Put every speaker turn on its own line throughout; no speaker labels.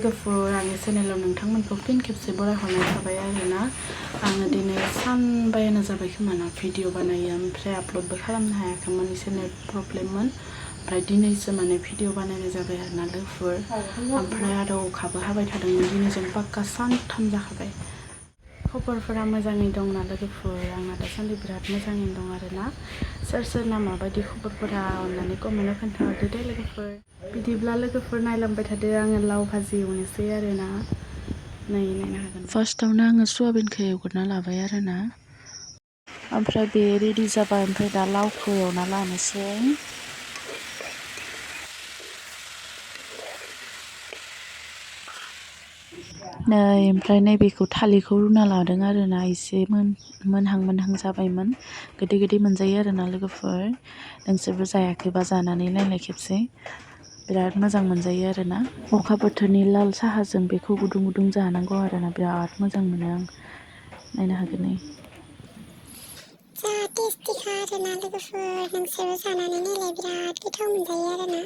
लोगोफोर आंनि चेनेलाव नोंथांमोनखौ फिन खेबसे बरायहरनाय थाबाय आरोना आङो दिनै सानबायानो जाबाय खोमा ना भिडिअ बानायो ओमफ्राय आपल'डबो खालामनो हायाखैमोन एसे नेट प्रब्लेममोन ओमफ्राय दिनैसो माने भिडिअ बानायनाय जाबाय आरोना लोगोफोर ओमफ्राय आरो अखाबो हाबाय थादोंमोन दिनैजों पाक्का सानथाम जाखाबाय खबरफोरा मोजाङै दंना लोगोफोर आंना दासान्दि बिराद मोजाङैनो दं आरोना सोर सोरना माबायदि खबरफोरा अननानै कमेन्टआव खोन्थाहरदो दे लोगोफोर बिदिब्ला लोगोफोर नायलांबाय थादो आङो लाव भाजि एवनोसै आरोना नायनो हागोन फार्स्टआवनो आङो सुआबिनखौ एवग्रोना लाबाय आरोना ओमफ्राय बे रेडि जाबाय ओमफ्राय दा लावखौ एवना लानोसै नै ओमफ्राय नैबेखौ थालिरखौ रुना लादों आरोना एसे मोनहां जाबायमोन गोदै गोदै मोनजायो आरोना लोगोफोर नोंसोरबो जायाखैबा जानानै नायलाय खेबसे बिराद मोजां मोनजायो आरोना अखा बोथोरनि लाल साहाजों बेखौ गुदुं गुदुं जानांगौ आरोना बिराद मोजां मोनो आं नायनो हागोन नै
जा टेस्टिखा आरोना लोगोफोर नोंसोरो जानानै नायलाय बिराद गोथाव मोनजायो आरोना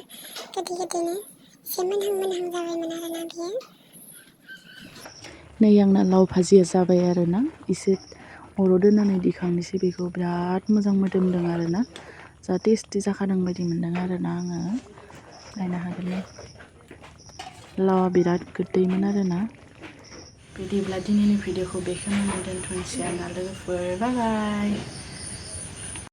गोदै गोदैनो एसे मोनहां जाबायमोन आरोना बियो
नै आंना लाव भाजिया जाबाय आरोना एसे अराव दोननानै दिखांनोसै बेखौ बिराद मोजां मोदोमदों आरोना जा टेस्टि जाखादों बायदि मोनदों आरोना आङो नायनो हागोन नै लावा बिराद गोदैमोन आरोना बिदिब्ला दिनैनि भिडिअखौ बेखिनियावनो दोनथ'नोसै आरोना लोगोफोर बाय बाय